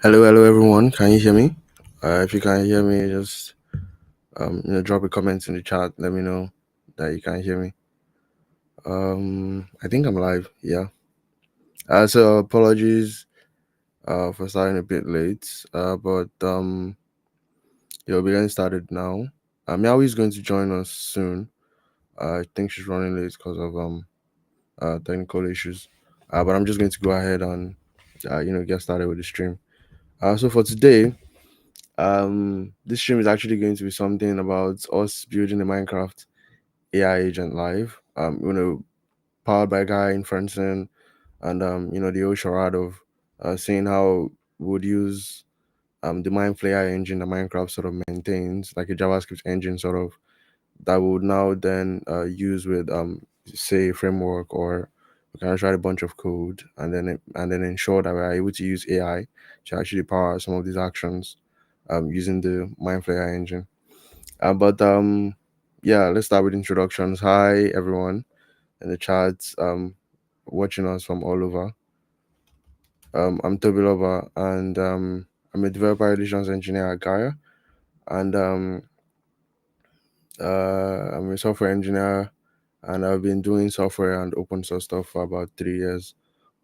Hello, hello, everyone. Can you hear me? If you can't hear me, just drop a comment in the chat. Let me know that you can't hear me. I think I'm live. Yeah. So apologies for starting a bit late. But we'll be getting started now. Meowy is going to join us soon. I think she's running late because of technical issues. But I'm just going to go ahead and get started with the stream. So for today, this stream is actually going to be something about us building a Minecraft AI agent live. Powered by Gaia inferencing and the whole charade of seeing how we would use the Mindflay AI engine that Minecraft sort of maintains, like a JavaScript engine sort of that we would now then use with say a framework, or we can write a bunch of code and then ensure that we're able to use AI to actually power some of these actions using the Mindflay AI engine. But yeah, let's start with introductions. Hi everyone in the chat, watching us from all over. I'm Toby Lover, and I'm a developer relations engineer at Gaia, and I'm a software engineer, and I've been doing software and open source stuff for about 3 years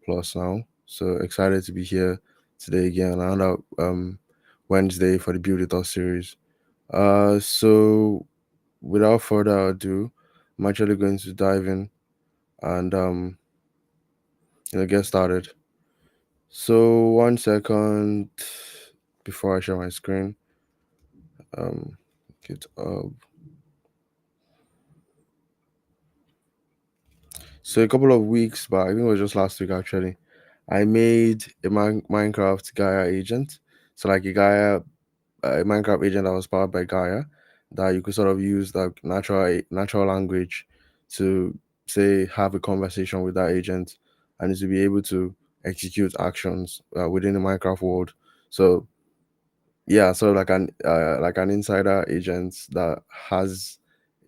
plus now. So excited to be here today again, another Wednesday for the Build It All series. So without further ado, I'm actually going to dive in and get started. So 1 second before I share my screen. GitHub. So a couple of weeks back, I think it was just last week actually, I made a Minecraft Gaia agent. So like a Minecraft agent that was powered by Gaia, that you could sort of use like natural language to say have a conversation with that agent, and to be able to execute actions within the Minecraft world. So yeah, sort of like an insider agent that has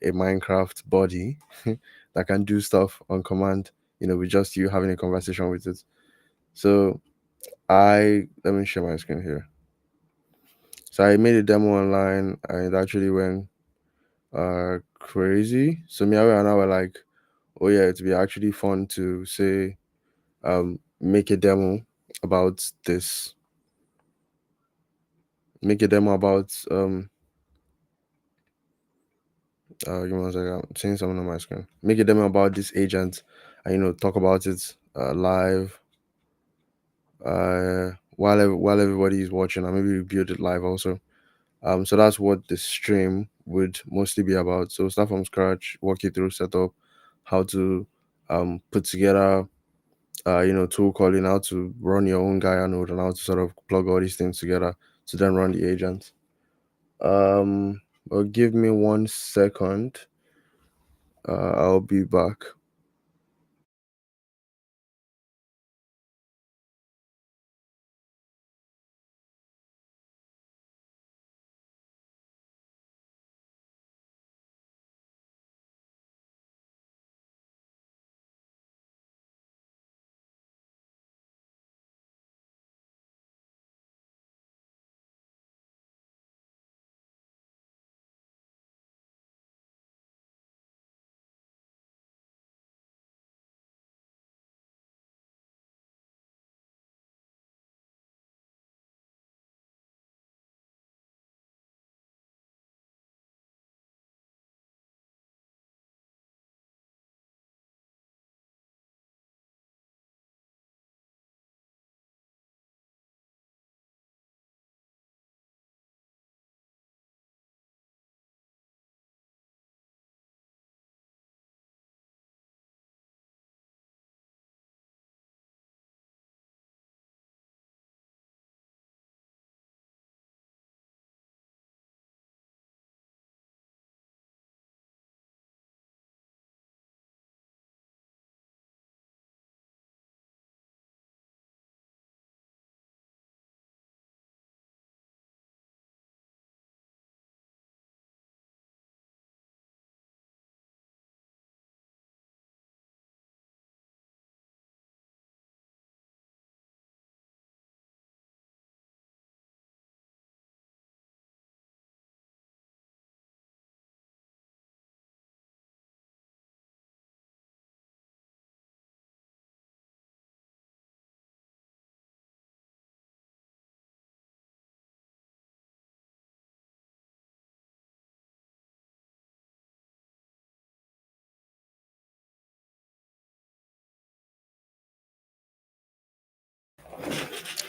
a Minecraft body that can do stuff on command, with just you having a conversation with it. So let me share my screen here. So I made a demo online and it actually went crazy. So Meowy and I were like, oh yeah, it'd be actually fun to say make a demo about this. Make a demo about give me 1 second. I'm seeing something on my screen. Make a demo about this agent, and talk about it live. While everybody is watching, and maybe we build it live also. So that's what the stream would mostly be about. So start from scratch, walk you through setup, how to put together tool calling, how to run your own Gaia node, and how to sort of plug all these things together to then run the agent. But give me 1 second. I'll be back.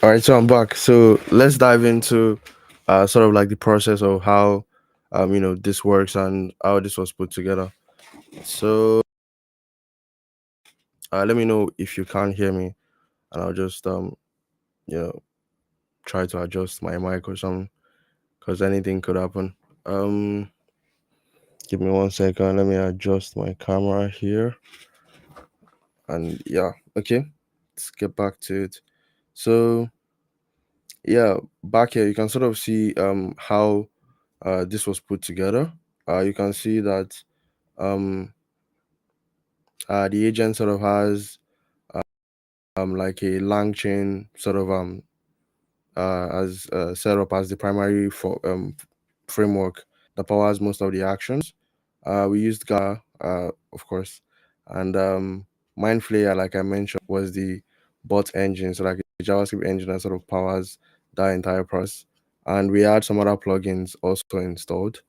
All right, so I'm back. So let's dive into sort of like the process of how this works and how this was put together. So let me know if you can't hear me, and I'll just you know try to adjust my mic or something because anything could happen. Um, Give me 1 second. Let me adjust my camera here, and yeah, okay. Let's get back to it. So yeah, back here you can sort of see how this was put together. You can see that um the agent sort of has like a lang chain sort of as set up as the primary for framework that powers most of the actions. We used Gaia, of course, and Mindflayer, like I mentioned, was the bot engine, so like a JavaScript engine that sort of powers that entire process. And we had some other plugins also installed.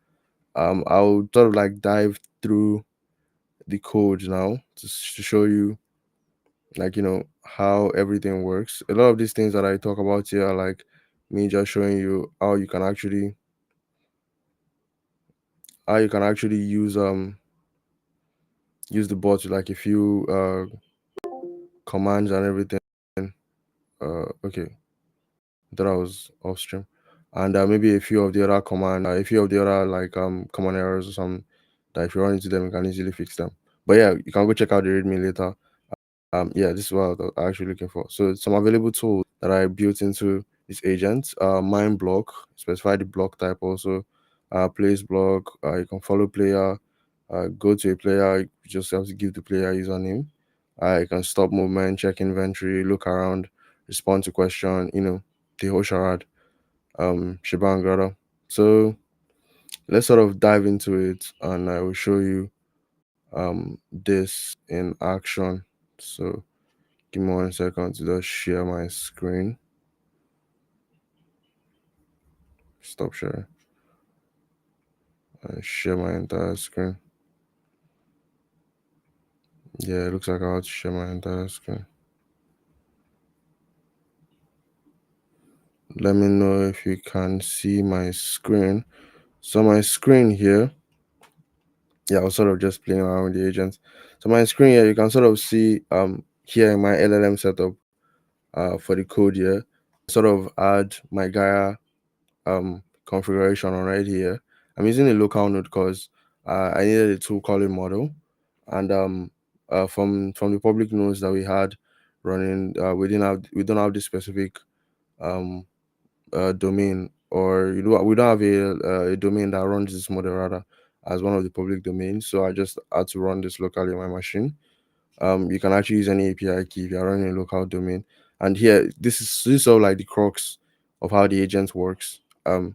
I'll sort of like dive through the code now to show you like how everything works. A lot of these things that I talk about here are like me just showing you how you can actually use the bot with like a few commands and everything. Okay, that was off stream, and maybe a few of the other a few of the other like common errors or something that if you run into them you can easily fix them. But yeah, you can go check out the readme later. Yeah, this is what I was actually looking for. So some available tools that I built into this agent. Mine block, specify the block type also. Place block. You can follow player. Go to a player. You just have to give the player username. You can stop movement, check inventory, look around, respond to question. The whole charade. Shebang rather. So let's sort of dive into it, and I will show you this in action. So give me 1 second to just share my screen. Stop sharing. And share my entire screen. Yeah, it looks like I have to share my entire screen. Let me know if you can see my screen. So my screen here, yeah, I was sort of just playing around with the agents. So my screen here, you can sort of see here in my LLM setup for the code here, sort of add my Gaia configuration on right here. I'm using a local node because I needed a tool calling model, and from the public nodes that we had running, we don't have this specific um domain, or we don't have a domain that runs this model rather as one of the public domains. So I just had to run this locally on my machine. You can actually use any API key if you're running a local domain. And here, this is sort of like the crux of how the agent works. So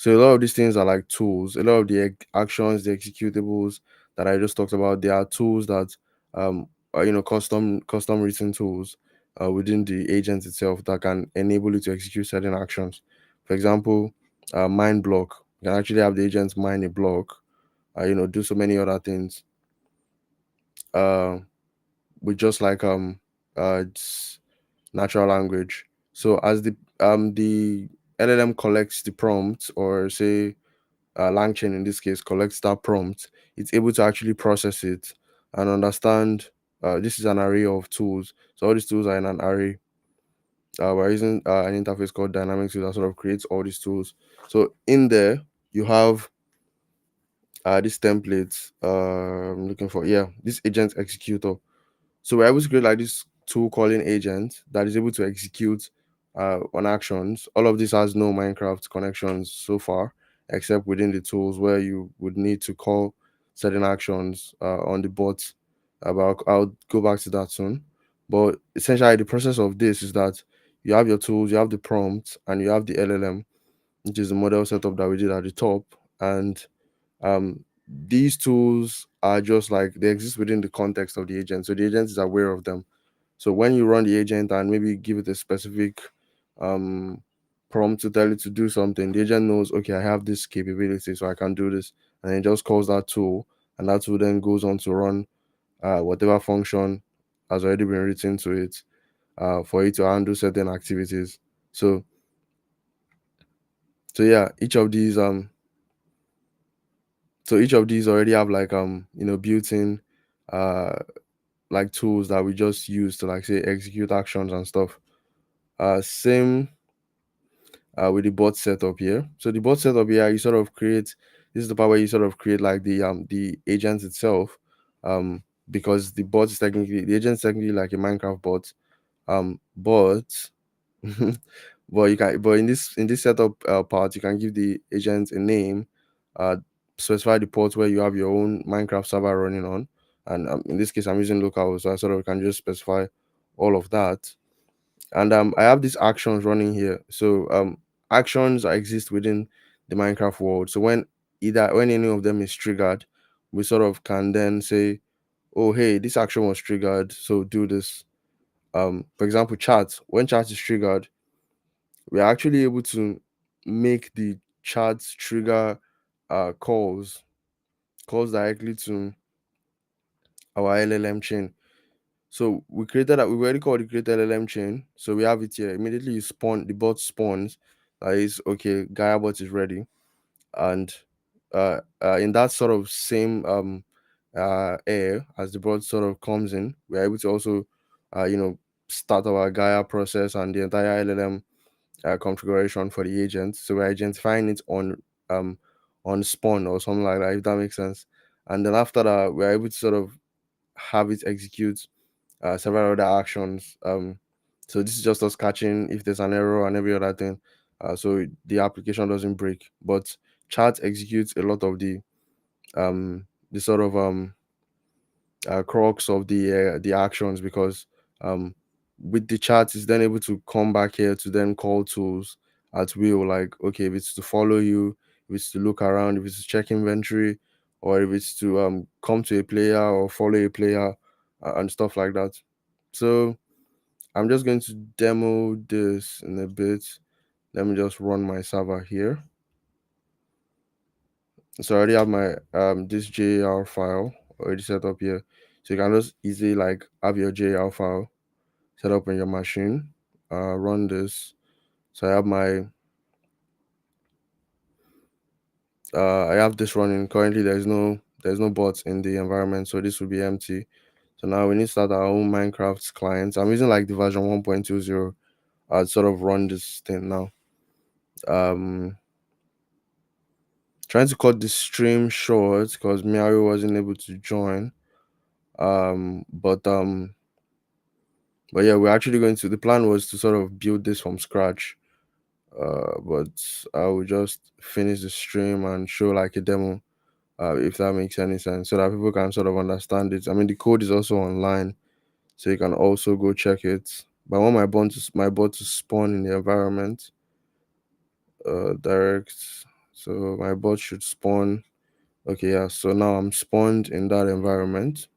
a lot of these things are like tools. A lot of the actions, the executables that I just talked about, they are tools that are custom written tools within the agent itself that can enable you to execute certain actions. For example, mine block. You can actually have the agents mine a block. Do so many other things. Uh, with just like natural language. So as the LLM collects the prompt, or say LangChain in this case collects that prompt, it's able to actually process it and understand. This is an array of tools. So all these tools are in an array. We're using an interface called Dynamics that sort of creates all these tools. So in there, you have this template. I'm looking for, yeah, this agent executor. So we're able to create like this tool calling agent that is able to execute on actions. All of this has no Minecraft connections so far, except within the tools where you would need to call certain actions on the bot. But I'll go back to that soon. But essentially, the process of this is that you have your tools, you have the prompt, and you have the LLM, which is the model setup that we did at the top. And these tools are just like they exist within the context of the agent, so the agent is aware of them. So when you run the agent and maybe give it a specific um prompt to tell it to do something, the agent knows, okay, I have this capability, so I can do this, and it just calls that tool, and that tool then goes on to run whatever function has already been written to it. for it to handle certain activities. So yeah, each of these already have like built-in uh like tools that we just use to like say execute actions and stuff. Same with the bot setup here. So the bot setup here, you sort of create. This is the part where you sort of create like the agent itself, because the agent is technically like a Minecraft bot, but but you can but in this setup part, you can give the agent a name, uh, specify the port where you have your own Minecraft server running on, and in this case, I'm using local, so I sort of can just specify all of that. And I have these actions running here. So actions exist within the Minecraft world. So when any of them is triggered, we sort of can then say, oh hey, this action was triggered, so do this. For example, chat. When chat is triggered, we're actually able to make the chat trigger calls directly to our LLM chain. So we already called the create LLM chain. So we have it here. Immediately the bot spawns. That is okay, Gaia bot is ready. And in that sort of same air as the bot sort of comes in, we're able to also you know start our Gaia process and the entire LLM configuration for the agent. So we're identifying it um on spawn or something like that, if that makes sense. And then after that, we're able to sort of have it execute several other actions. So this is just us catching if there's an error and every other thing. So the application doesn't break. But chat executes a lot of the sort of crux of the actions, because um with the chat is then able to come back here to then call tools at will, like okay, if it's to follow you, if it's to look around, if it's to check inventory, or if it's to come to a player or follow a player, and stuff like that. So I'm just going to demo this in a bit. Let me just run my server here. So I already have my this JAR file already set up here. So you can just easily like have your JAR file set up on your machine. Run this. So I have this running. Currently there's no bots in the environment, so this will be empty. So now we need to start our own Minecraft clients. I'm using like the version 1.20 sort of run this thing now. Trying to cut the stream short because Meowy wasn't able to join. Um, but um, but yeah, we're actually going to. The plan was to sort of build this from scratch. But I will just finish the stream and show like a demo, if that makes any sense, so that people can sort of understand it. I mean, the code is also online, so you can also go check it. But I want my bot to spawn in the environment. Direct. So my bot should spawn. Okay, yeah. So now I'm spawned in that environment.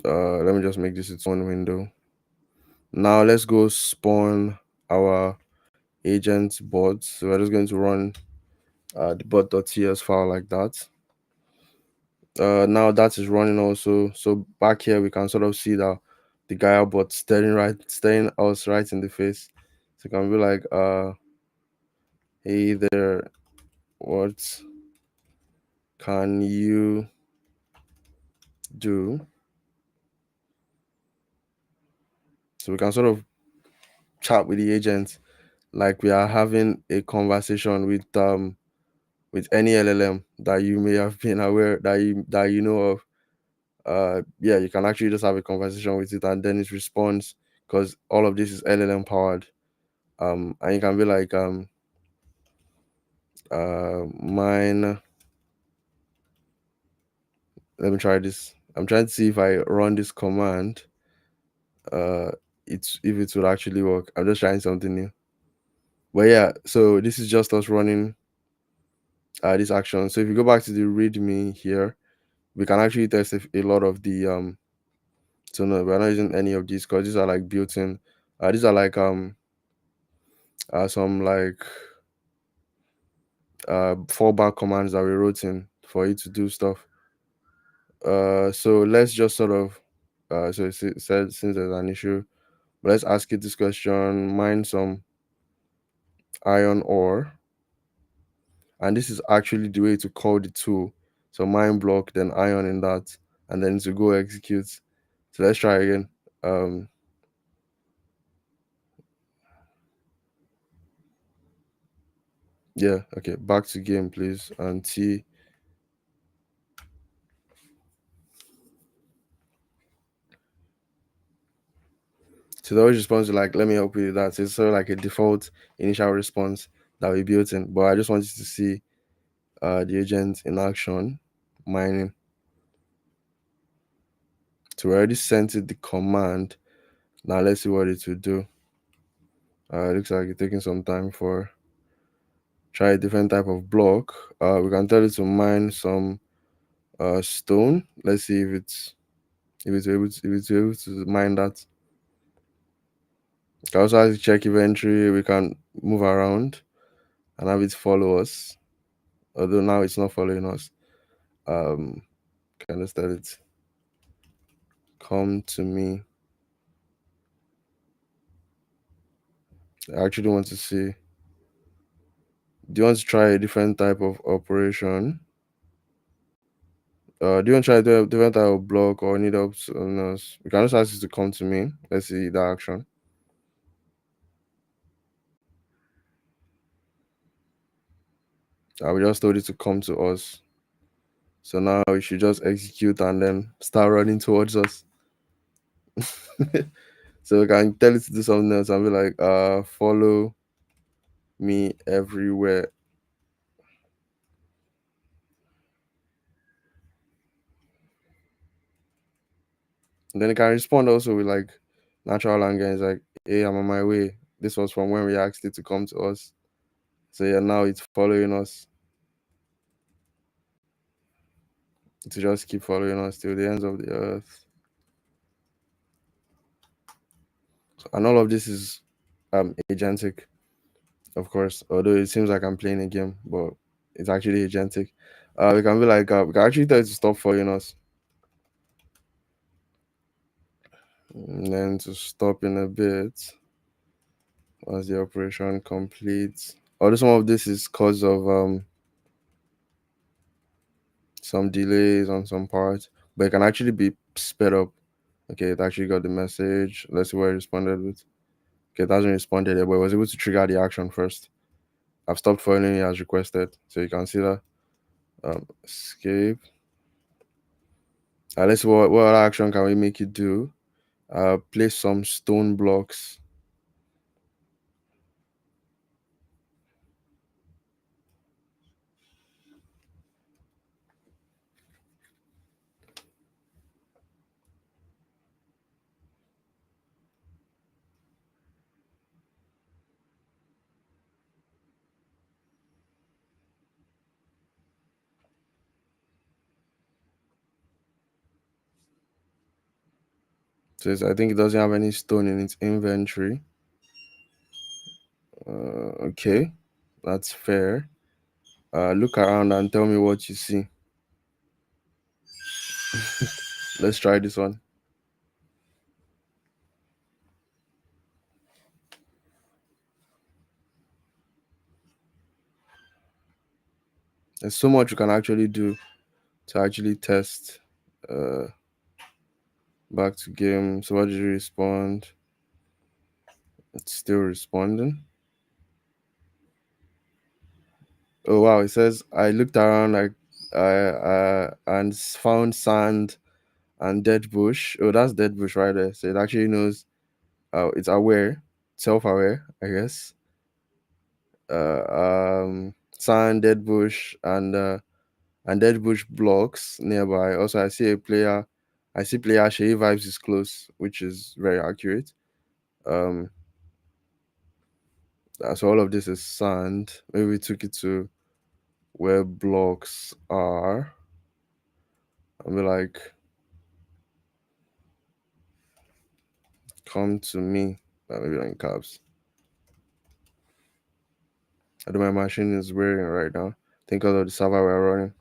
Let me just make this its own window. Now let's go spawn our agent bot. So we're just going to run the bot.ts file like that. Now that is running also. So back here we can sort of see that the Gaia bot staring us right in the face. So you can be like, hey there, what can you do? So we can sort of chat with the agent like we are having a conversation with any LLM that you may have been aware that you know of. Yeah, you can actually just have a conversation with it and then it responds, because all of this is LLM powered. And you can be like mine. Let me try this. I'm trying to see if I run this command, uh it's if it will actually work. I'm just trying something new. But yeah, so this is just us running this action. So if you go back to the readme here, we can actually test if a lot of the so no, we're not using any of these because these are like built-in. These are like some like fallback commands that we wrote in for you to do stuff. So let's just sort of so it said since there's an issue, let's ask it this question: mine some iron ore, and this is actually the way to call the tool. So mine block, then iron in that, and then to go execute. So let's try again. Um, yeah, okay. Back to game, please, and see. So the always response is like, "Let me help you with that." So it's sort of like a default initial response that we built in. But I just wanted to see the agent in action, mining. So we already sent it the command. Now let's see what it will do. It looks like it's taking some time for try a different type of block. We can tell it to mine some stone. Let's see if it's able to mine that. We can also have to check inventory. We can move around and have it follow us. Although now it's not following us. Can just tell it come to me. I actually want to see. Do you want to try a different type of operation? Do you want to try a different type of block or need help on us? We can just ask you to come to me. Let's see the action. We just told it to come to us. So now we should just execute and then start running towards us. So we can tell it to do something else and be like, follow me everywhere. And then it can respond also with like natural language, like, hey, I'm on my way. This was from when we asked it to come to us. So yeah, now it's following us. To just keep following us till the ends of the earth. So, and all of this is agentic, of course. Although it seems like I'm playing a game, but it's actually agentic. We can be like, we can actually tell it to stop following us, and then to stop in a bit once the operation completes. Although some of this is cause of some delays on some parts, but it can actually be sped up. Okay, it actually got the message. Let's see what it responded with. Okay, it hasn't responded yet, but it was able to trigger the action first. I've stopped following it as requested, so you can see that. Escape. Let's see what other action can we make it do. Place some stone blocks. So I think it doesn't have any stone in its inventory. Okay, that's fair. Look around and tell me what you see. Let's try this one. There's so much you can actually do to actually test. Uh, Back to game. So what did you respond? It's still responding. Oh wow! It says I looked around like and found sand and dead bush. Oh, that's dead bush right there. So it actually knows. It's aware, self-aware, I guess. Sand, dead bush, and dead bush blocks nearby. Also, I see a player. I see player Shea vibes is close, which is very accurate. Um, so all of this is sand. Maybe we took it to where blocks are. I'll be like, come to me. Maybe not in caps. I do my machine is wearing right now. Think of the server we're running.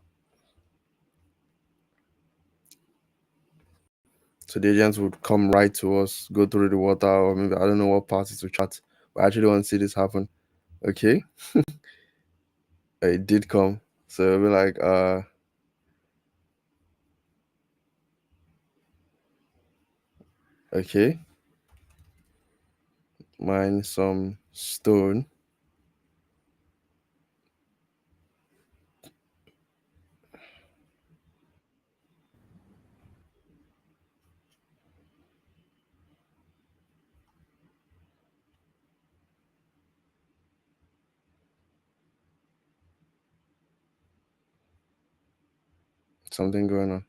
So the agents would come right to us, go through the water, or maybe I don't know what party to chat. But I actually want to see this happen. Okay, it did come. So it'll be like, okay, mine some stone. Something going on.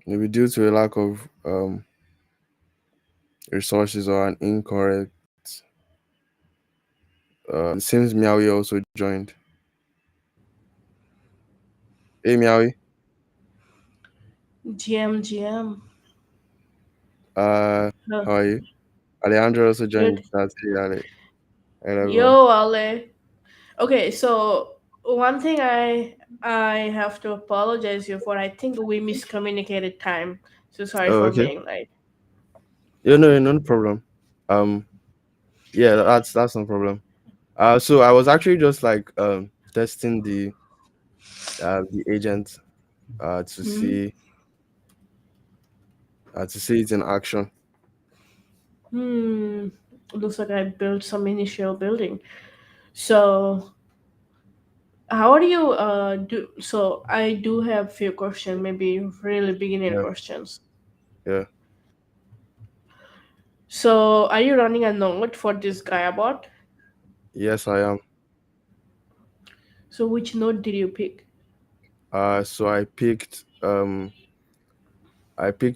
Maybe due to a lack of resources or an incorrect. It seems Meowy also joined. Hey Meowy. GM. How Huh. are you? Alejandro also joined Good. the chat. Hey Ale. Hello everyone. Yo, Ale. Okay, so one thing I have to apologize you for. I think we miscommunicated time. So sorry Oh, for okay. being late. Yeah, no, no problem. Um, yeah, that's no problem. So I was actually just like testing the agent to Hmm. see it in action. Hmm. Looks like I built some initial building. So how do you do? So I do have few questions, maybe really beginning Yeah, questions. yeah. So are you running a node for this Gaia bot? Yes, I am. So which node did you pick? So I picked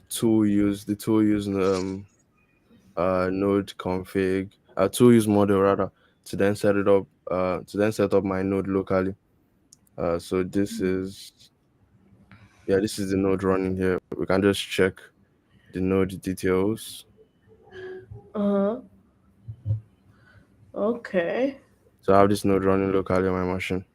tool use the tool use node config tool use model rather to then set up my node locally. So this is the node running here. We can just check the node details. Uh huh. Okay. So I have this node running locally on my machine.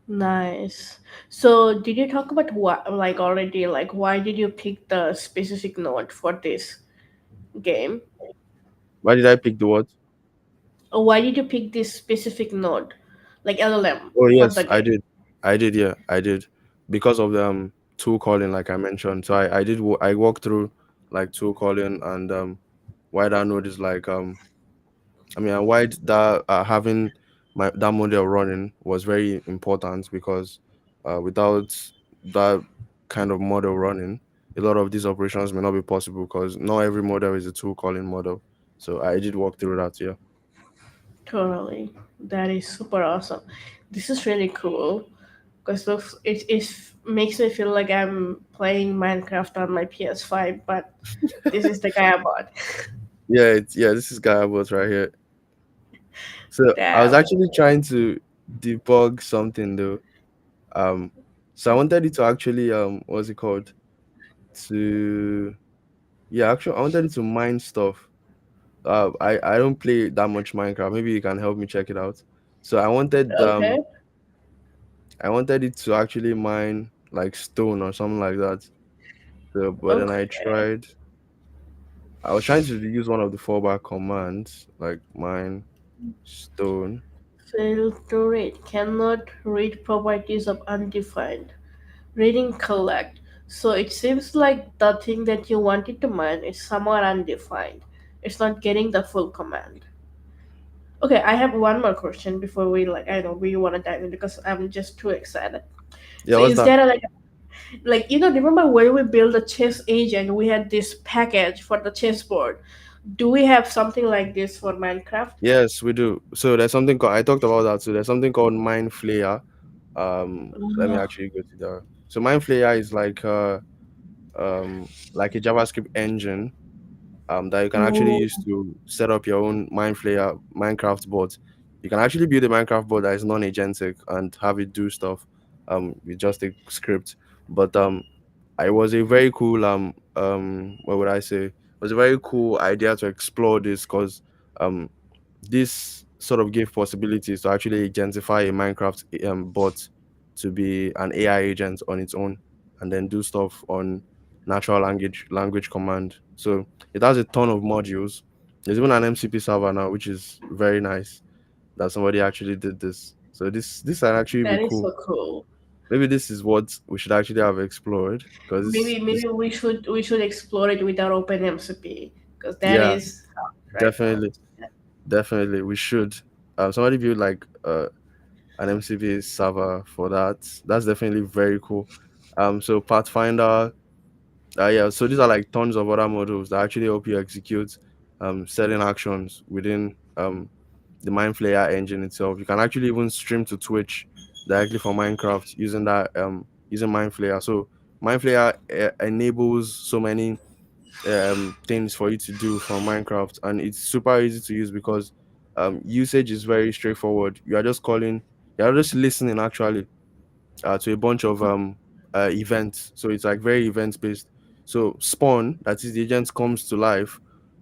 Nice. So, did you talk about what, like already, like why did you pick the specific node for this game? Why did I pick the what? Or why did you pick this specific node, like LLM, Oh for the yes, I game? did. I did, yeah, I did. Because of the tool calling, like I mentioned. So I walked through like tool calling and why that node is like I mean, and why that having my that model running was very important because without that kind of model running, a lot of these operations may not be possible because not every model is a tool calling model. So I did walk through that, yeah. Totally. That is super awesome. This is really cool because it makes me feel like I'm playing Minecraft on my PS5, but this is the Gaia bot. Yeah, this is Gaia Bot right here. So I was Damn. actually trying to debug something though. Um, so I wanted it to actually what's it called? To Yeah, actually I wanted it to mine stuff. I don't play that much Minecraft. Maybe you can help me check it out. So Okay. I wanted it to actually mine like stone or something like that. So but then Okay. I was trying to use one of the fallback commands like mine stone. Filterate cannot read properties of undefined. Reading collect. So it seems like the thing that you wanted to mine is somewhat undefined. It's not getting the full command. Okay, I have one more question before we I know we want to dive in because I'm just too excited. Yeah, So what's is that? there remember where we built the chess agent? We had this package for the chessboard. Do we have something like this for Minecraft? Yes, we do. So there's something called I talked about that. So there's something called mine flayer. Let me Uh, actually go to the so mine flayer is like a JavaScript engine that you can actually oh, use to set up your own Minecraft bot. You can actually build a Minecraft bot that is non-agentic and have it do stuff with just a script. But it was a very cool what would I say? It was a very cool idea to explore this because um this sort of gave possibilities to actually agentify a Minecraft bot. to be an AI agent on its own, and then do stuff on natural language command. So it has a ton of modules. There's even an MCP server now, which is very nice that somebody actually did this. So this can actually be That is cool. so cool. Maybe this is what we should actually have explored, because Maybe we should explore it with our OpenMCP because that yeah, is hot right now. definitely, definitely we should. Somebody build like an MCP server for that. That's definitely very cool. So Pathfinder, yeah. So these are like tons of other modules that actually help you execute certain actions within the Mindflayer engine itself. You can actually even stream to Twitch directly from Minecraft using that using Mindflayer. So Mindflayer enables so many things for you to do from Minecraft, and it's super easy to use because usage is very straightforward. You're just listening actually to a bunch of events. So it's like very event based. So spawn, that is the agent comes to life.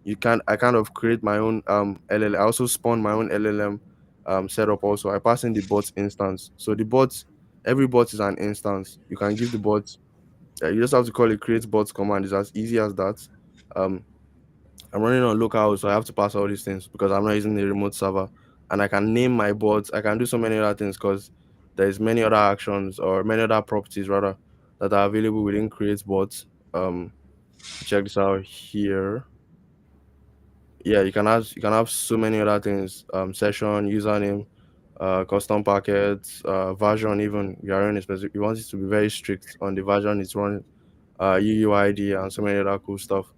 I kind of create my own LLM. I also spawn my own LLM setup also. I pass in the bot instance. So the bot, every bot is an instance. You can give the bot you just have to call it create bot command. It's as easy as that. Um I'm running on local, so I have to pass all these things because I'm not using the remote server. And I can name my bots. I can do so many other things because there's many other actions or many other properties rather that are available within create bots. Check this out here. Yeah, you can have so many other things. Session, username, custom packets, version even. You are running specific. You want it to be very strict on the version it's running, UUID and so many other cool stuff.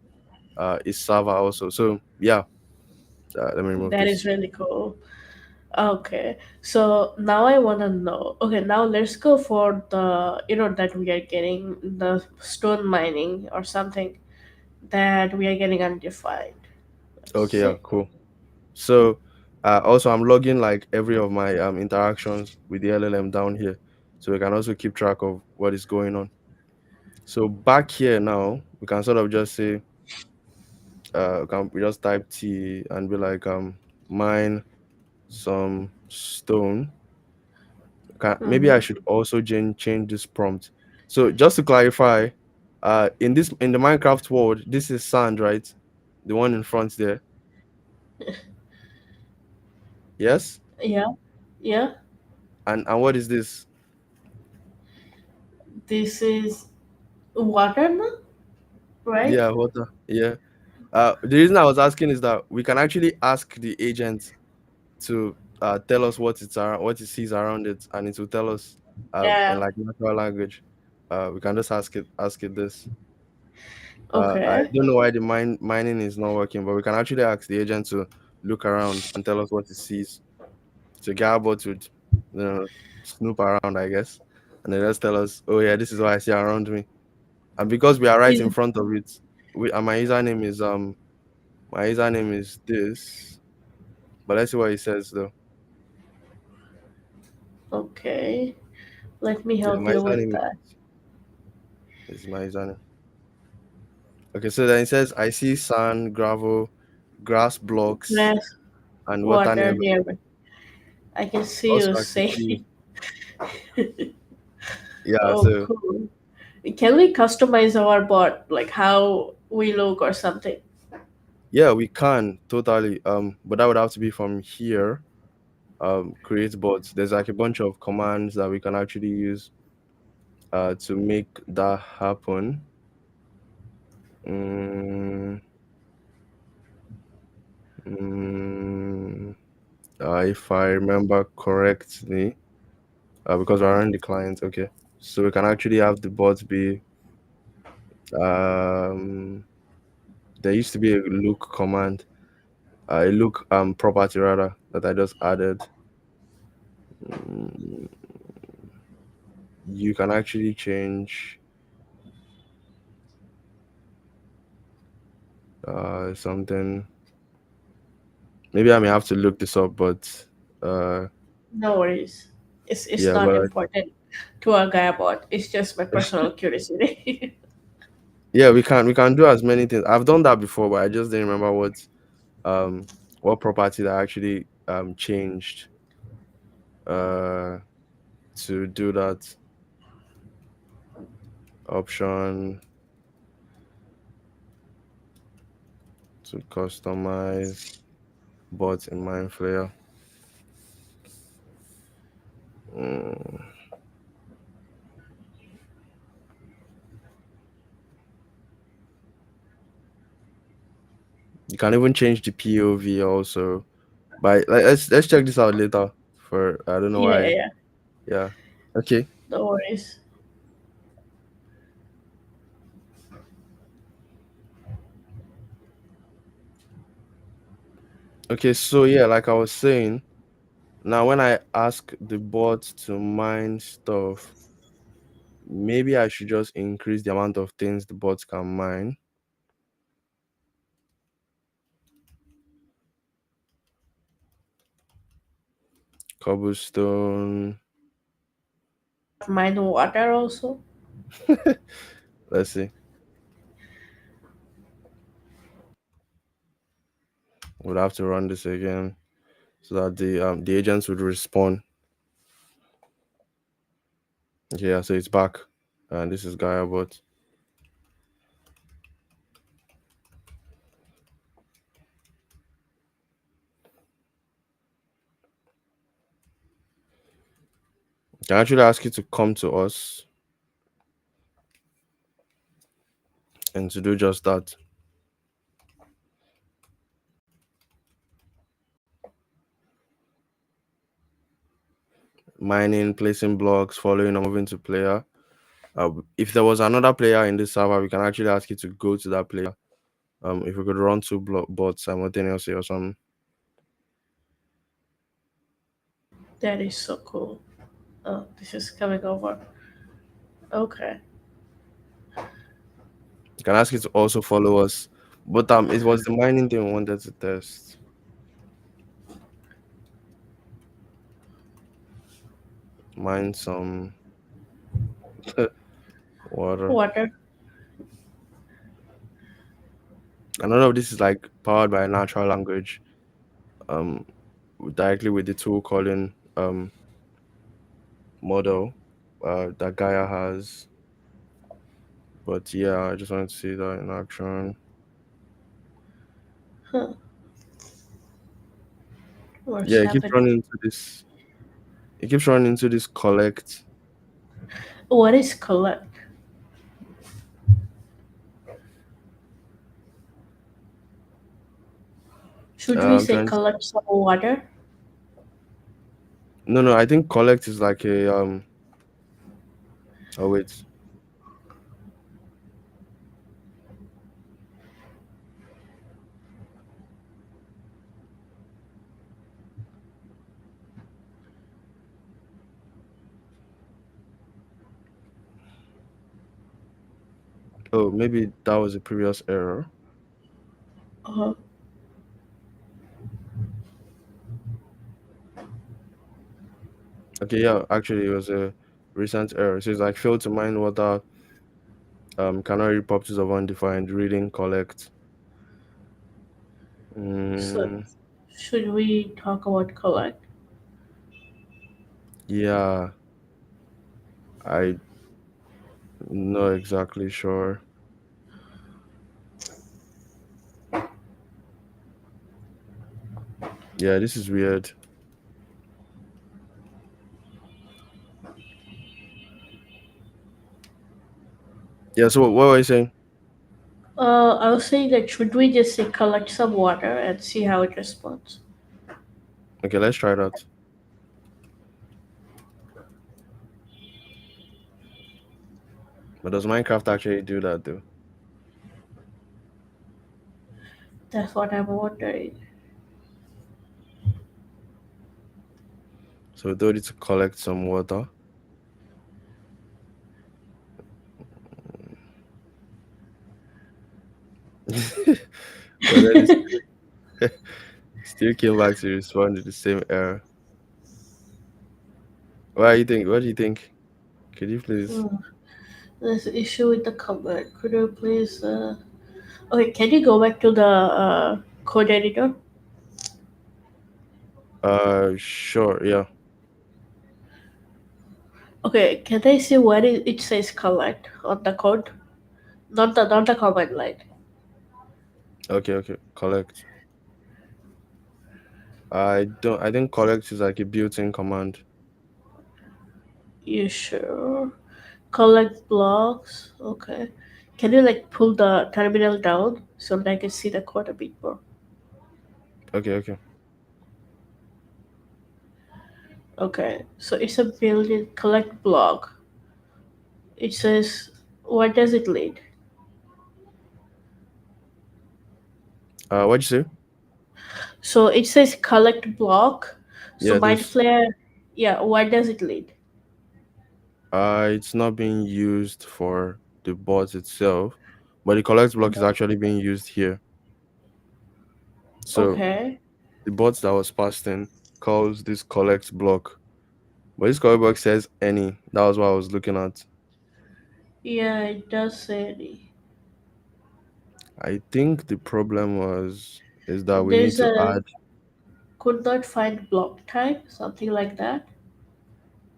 It's server also. So yeah, let me remove That is this. really cool. Okay, so now I wanna know. Okay, now let's go for the that we are getting the stone mining or something that we are getting undefined. Let's Okay, yeah, see. cool. So also I'm logging like every of my interactions with the LLM down here, so we can also keep track of what is going on. So back here now, we can sort of just say we just type T and be like mine some stone. Maybe I Mm-hmm. should also change this prompt. So just to clarify, in the Minecraft world, this is sand, right? The one in front there. Yes. Yeah, yeah. And what is this? This is water, now, right? Yeah, water. Yeah. The reason I was asking is that we can actually ask the agent to tell us what it sees around it, and it will tell us in Yeah. like natural language. We can just ask it this. I Okay. don't know why the mining is not working, but we can actually ask the agent to look around and tell us what it sees. So Gabot would, snoop around, I guess, and then just tell us, "Oh yeah, this is what I see around me." And because we are right Is in front of it, and my username is this. But let's see what he says though. okay. Let me Yeah, help my you with username that. is my username. Okay, so then it says I see sand, gravel, grass blocks, Grass, and water water, nearby. nearby. I can see Also, you I can say. see. Yeah, Oh, so cool. Can we customize our bot, like how we look or something? yeah, we can totally. But that would have to be from here. Create bots. There's like a bunch of commands that we can actually use to make that happen. Mm, mm, if I remember correctly, because we're on the client, okay. So we can actually have the bot be um there used to be a look command, a look property rather that I just added. Mm, you can actually change something. Maybe I may have to look this up, but uh No worries. It's yeah, not but important to our Gaia bot. It's just my personal curiosity. yeah, we can do as many things. I've done that before, but I just didn't remember what property that actually changed. Uh to do that option to customize bots in Mindflayer. Mm. You can even change the POV also. But like, let's check this out later. For I don't know Yeah, why. yeah. Yeah. Okay. No worries. Okay. So yeah, like I was saying, now when I ask the bot to mine stuff, maybe I should just increase the amount of things the bot can mine. Cobblestone. Mind water also. Let's see. We'll have to run this again so that the agents would respond. Okay, yeah, so it's back. And this is Gaia bot. I can actually ask you to come to us and to do just that. Mining, placing blocks, following or moving to player. If there was another player in this server, we can actually ask you to go to that player. If we could run two bots simultaneously or something. That is so cool. Oh, this is coming over. Okay. We can ask you to also follow us. But it was the mining thing we wanted to test. Mine some water. Water. And none of this is like powered by a natural language. Um, directly with the tool calling model that Gaia has. But yeah, I just wanted to see that in action. Huh. What's Yeah, it keeps happening? running into this. It keeps running into this collect. What is collect? Should we I'm say trying to. collect some water? No, no, I think collect is like a Oh wait. Oh, maybe that was a previous error. Uh-huh. Okay, yeah, actually, it was a recent error. So it's like failed to mine water. Cannot read properties of undefined reading collect. So, Mm, should we talk about collect? yeah, I not exactly sure. Yeah, this is weird. Yeah, so what were you saying? I was saying that should we just say collect some water and see how it responds? Okay, let's try that. But does Minecraft actually do that though? That's what I'm wondering. So we told it to collect some water. But then it still came back to respond to the same error. What do you think? What do you think? Could you please? Hmm. There's an issue with the command. Could you please? Okay, can you go back to the code editor? Sure, yeah. Okay, can I see where it says collect on the code? Not the command line. Okay, collect. I think collect is like a built-in command. You sure? Collect blocks. Okay. Can you like pull the terminal down so that I can see the code a bit more? Okay. Okay. So it's a built-in collect block. It says what does it lead? What'd you say? So it says collect block. So Yeah, mind this. flare. Yeah. What does it lead? It's not being used for the bot itself, but the collect block is actually being used here. So Okay. the bot that was passed in calls this collect block, but this collect block says any. That was what I was looking at. Yeah, it does say I think the problem is that we need there's to a add. could not find block type, something like that.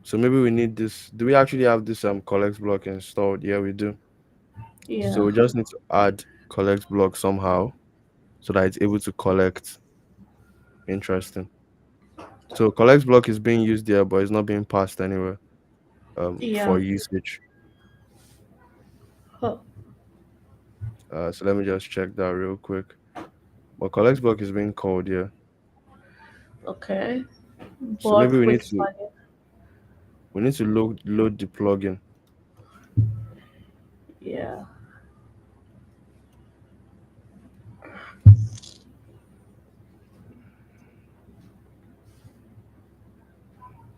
So maybe we need this. Do we actually have this collect block installed? Yeah, we do. So Yeah. we just need to add collect block somehow so that it's able to collect. Interesting. So collect block is being used there, but it's not being passed anywhere Yeah. for usage. Huh. So let me just check that real quick. But collect block is being called here. Okay. So maybe Bot with fire. we need to load the plugin. Yeah.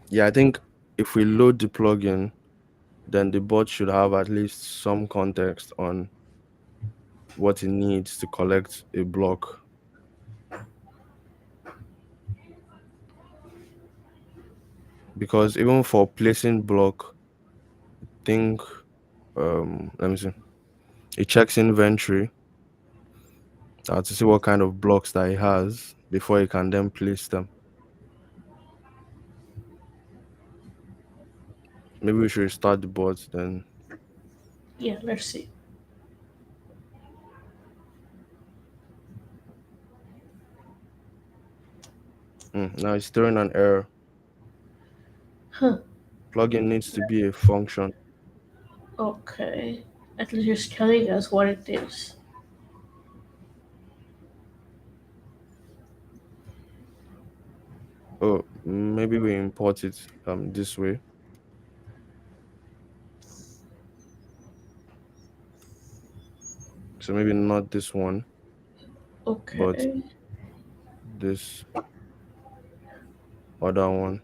Yeah, I think if we load the plugin, then the bot should have at least some context on what it needs to collect a block. Because even for placing block, think let me see. It checks inventory to see what kind of blocks that it has before it can then place them. Maybe we should start the bot then. Yeah, let's see. Now it's throwing an error. Huh. Plugin needs to be a function. Okay. At least it's telling us what it is. Oh, maybe we import it this way. So maybe not this one, but Okay. this other one.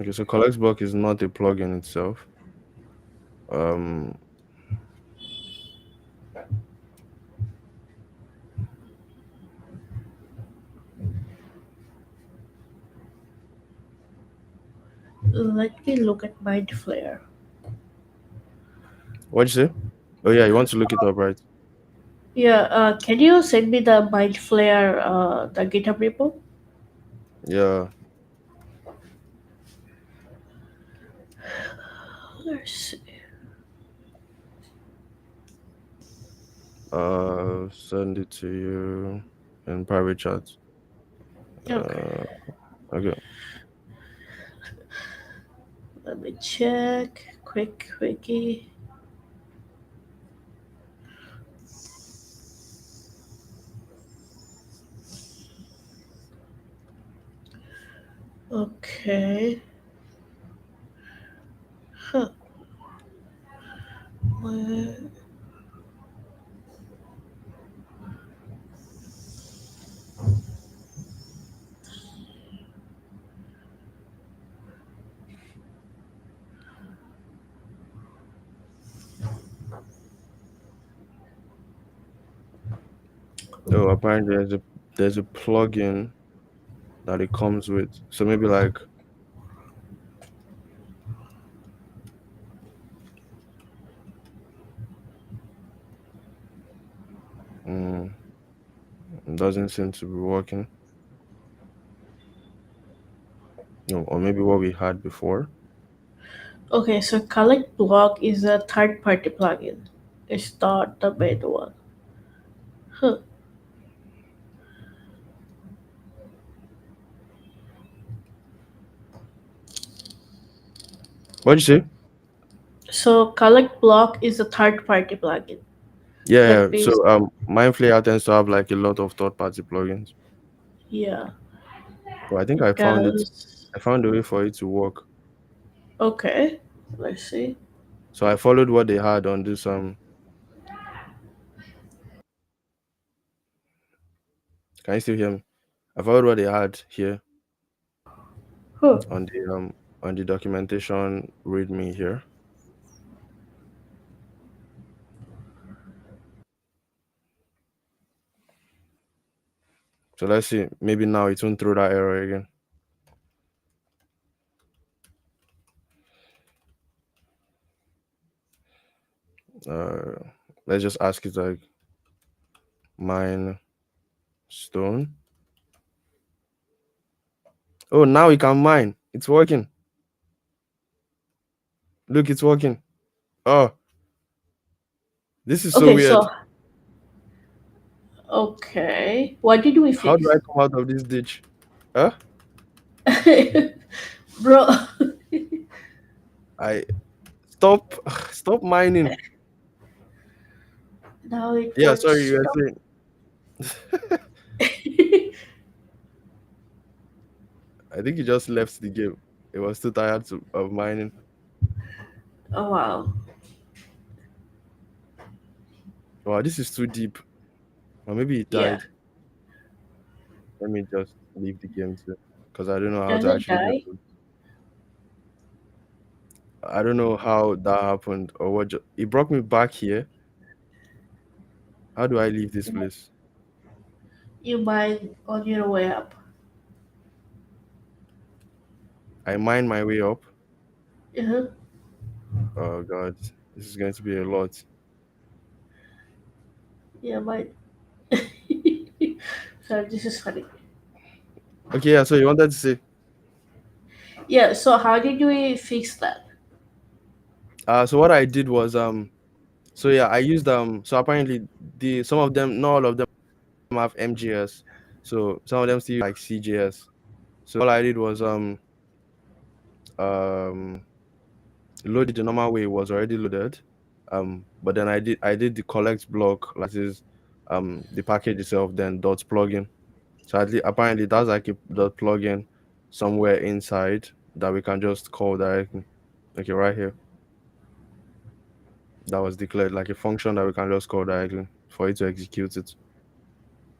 Okay, so collect block is not a plugin itself. Um, Let me look at mind flare. what'd you say? Oh yeah, you want to look it up, right? Yeah, can you send me the mind flare the GitHub repo? Yeah. Let's see. Send it to you in private chat. Okay. Uh, okay. Let me check. Quickie. Okay. Huh. Where- Oh, apparently there's a plugin that it comes with. So maybe like mm, It doesn't seem to be working. No, or maybe what we had before. Okay, so Collect Block is a third-party plugin. It's not the main one. Huh. What'd you say? So Collect Block is a third-party plugin. Yeah, That yeah. means, So Mindflayer tends to have like a lot of third party plugins. yeah, But I think it I found it. does. I found a way for it to work. Okay, let's see. So I followed what they had on this can you still hear me? I followed what they had here Huh. on the documentation readme here. So let's see. Maybe now it won't throw that error again. Uh let's just ask it like mine stone. Oh, now we can mine. It's working. Look, it's working. Oh, this is so Okay, weird. so okay, what did we How do fix? I come out of this ditch? Huh? Bro, I stop stop mining. now it Yeah, won't sorry, you were stop. saying. I think he just left the game. He was too tired of mining. Oh wow. Wow, this is too deep. Or maybe he Yeah. died. Let me just leave the game too. Because I don't know how Does to it actually get die? out. I don't know how that happened or what. It brought me back here. How do I leave this place? You mine on your way up. I mine my way up. Uh-huh. Oh god, this is going to be a lot. Yeah, mine. So this is funny. Okay, yeah. So you wanted to say, Yeah, so how did we fix that? so what I did was so yeah, I used so apparently the some of them, not all of them have MGS, so some of them still like CJS. So all I did was um loaded the normal way, it was already loaded. But then I did the collect block, like this is the package itself, then dot plugin. So apparently that's like a dot plugin somewhere inside that we can just call directly. Okay, right here. That was declared like a function that we can just call directly for it to execute it.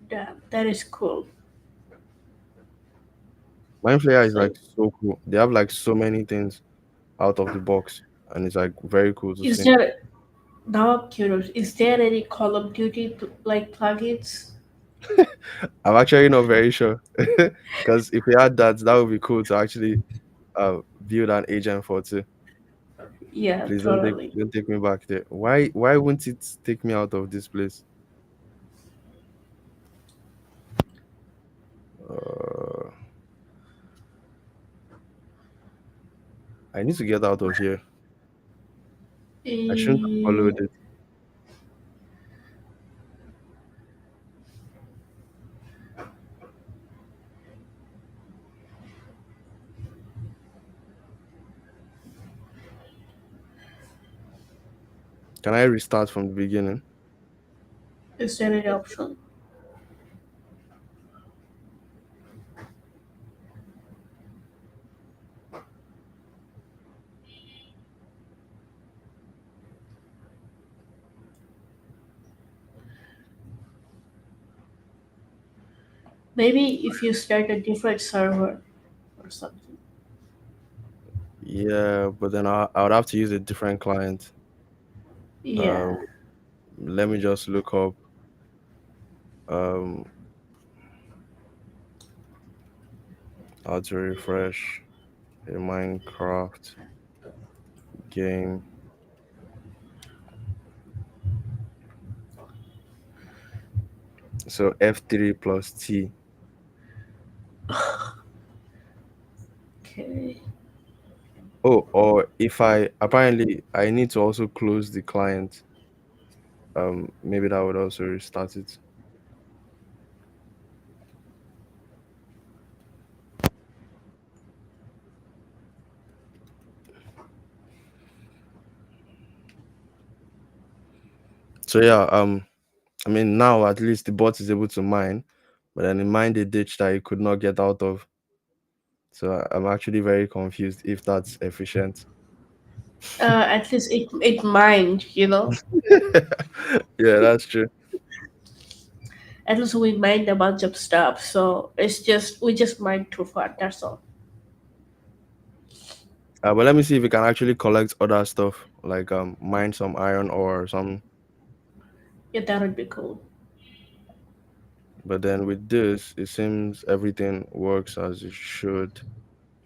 Damn, that is cool. Mindflayer is So like so cool. They have like so many things out of the box, and it's like very cool to is see. there now I'm curious, is there any Call of Duty like plugins? I'm actually not very sure because if we had that, that would be cool to actually build an agent for too. Yeah, Please totally. don't take me back there. Why won't it take me out of this place? Uh, I need to get out of here. I shouldn't have Eh, followed it. Can I restart from the beginning? is there any option? Maybe if you start a different server or something. Yeah, but then I would have to use a different client. Yeah, Um, Let me just look up um how to refresh a Minecraft game. So F3 plus T. Okay. Oh, or if I apparently I need to also close the client. Maybe that would also restart it. So yeah, I mean now at least the bot is able to mine, but then it mined a ditch that it could not get out of. So I'm actually very confused if that's efficient. At least it mined. Yeah, that's true. At least we mined a bunch of stuff. So we just mined too far. That's all. But let me see if we can actually collect other stuff, like mine some iron or some. Yeah, that would be cool. But then with this, it seems everything works as it should.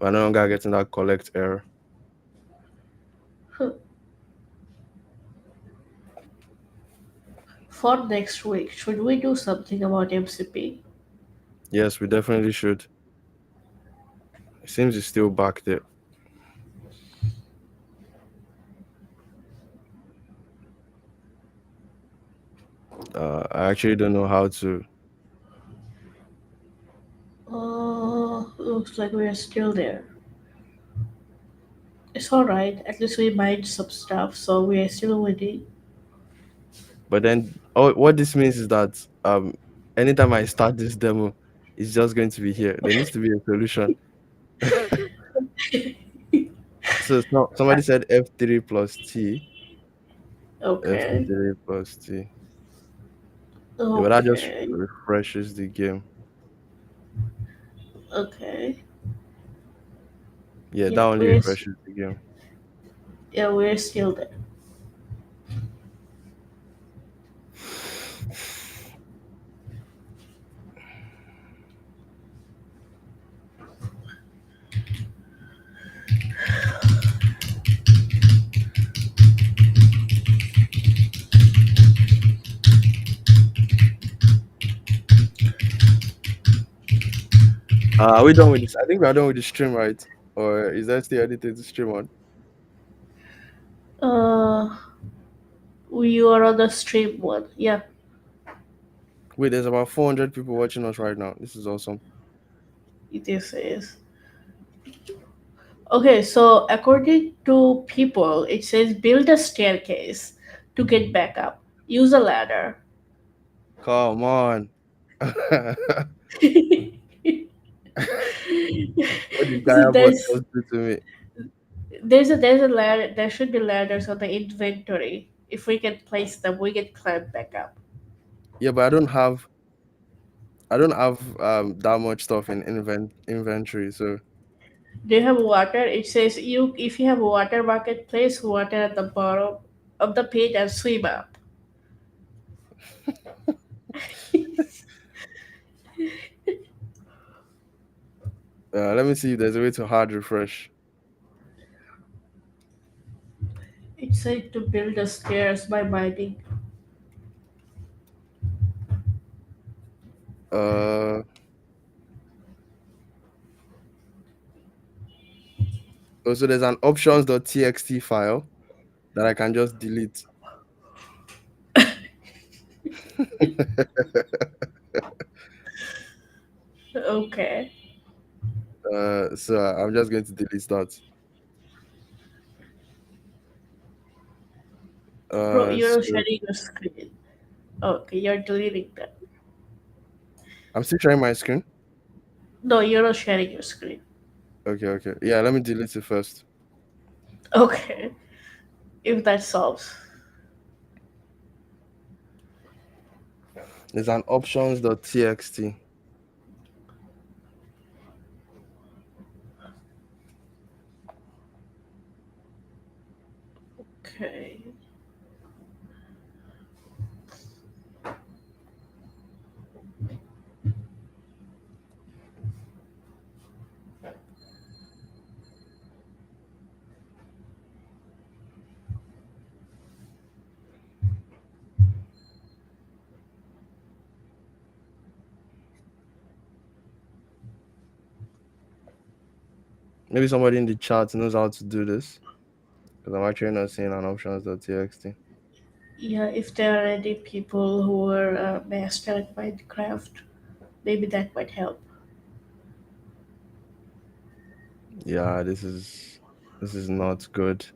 We're no longer getting that collect error. Huh. For next week, should we do something about MCP? Yes, we definitely should. It seems it's still back there. I actually don't know how to. Oh, looks like we're still there. It's alright. At least we mined some stuff, so we're still winning. But then, oh, what this means is that anytime I start this demo, it's just going to be here. There needs to be a solution. So somebody said F3 plus T. Okay. F3 plus T. Yeah, but that just Okay. refreshes the game. Okay. Yeah, that Yeah, only refreshes the game. we're still there. Are we done with this? I think we are done with the stream, right? Or is there still anything to stream on? Uh, we are on the stream one. Yeah, Wait, there's about 400 people watching us right now. This is awesome. this is. Okay, so according to people, it says build a staircase to get back up. Use a ladder. Come on. What did So Gaia bot just do to me? there's a ladder. There should be ladders on the inventory. If we can place them, we can climb back up. Yeah, but I don't have that much stuff in inventory. So Do you have water? It says you if you have a water bucket, place water at the bottom of the page and swim up. let me see if there's a way to hard refresh. It said to build the stairs by mining. Uh Also there's an options.txt file that I can just delete. Okay. So I'm just going to delete that. Bro, you're not So sharing your screen. Okay, you're deleting that. I'm still sharing my screen. No, you're not sharing your screen. Okay, okay. Yeah, let me delete it first. Okay, if that solves. There's an options.txt. Okay. Maybe somebody in the chat knows how to do this because I'm actually not seeing an options.txt. Yeah, if there are any people who are master at Minecraft, maybe that might help. Yeah, this is not good.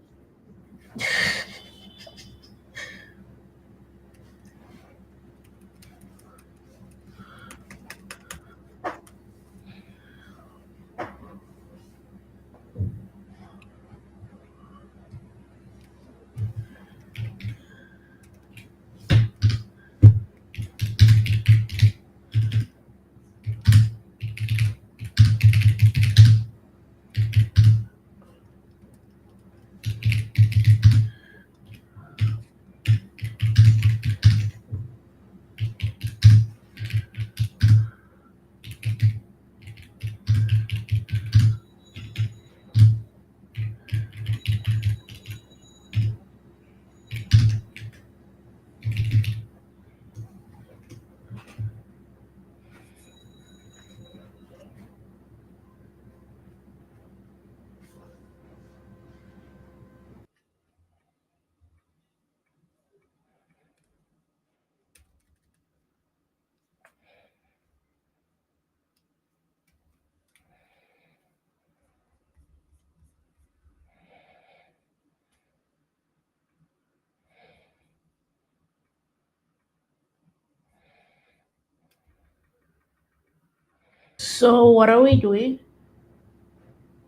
So, what are we doing?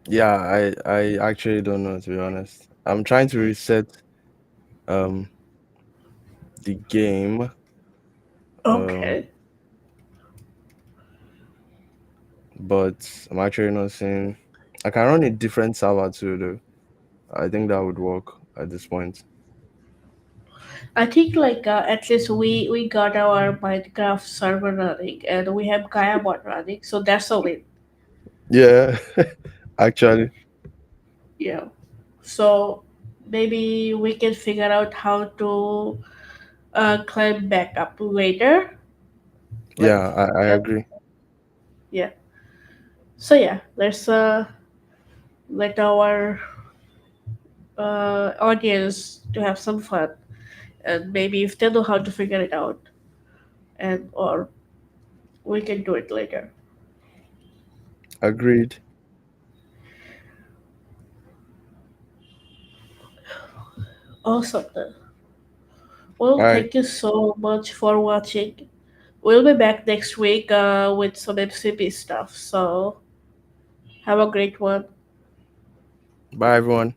Yeah, I actually don't know, to be honest. I'm trying to reset um the game. Um Okay. but I'm actually not seeing. I can run a different server too, though. I think that would work at this point. I think like at least we got our Minecraft server running and we have Gaia bot running, so that's a win. Yeah, actually, Yeah. So maybe we can figure out how to climb back up later. Like, yeah, I uh, agree. yeah. So yeah, let's let our audience to have some fun, and maybe if they know how to figure it out, and or we can do it later. Agreed. Awesome. Then. Well, All right. thank you so much for watching. We'll be back next week with some MCP stuff. So have a great one. Bye, everyone.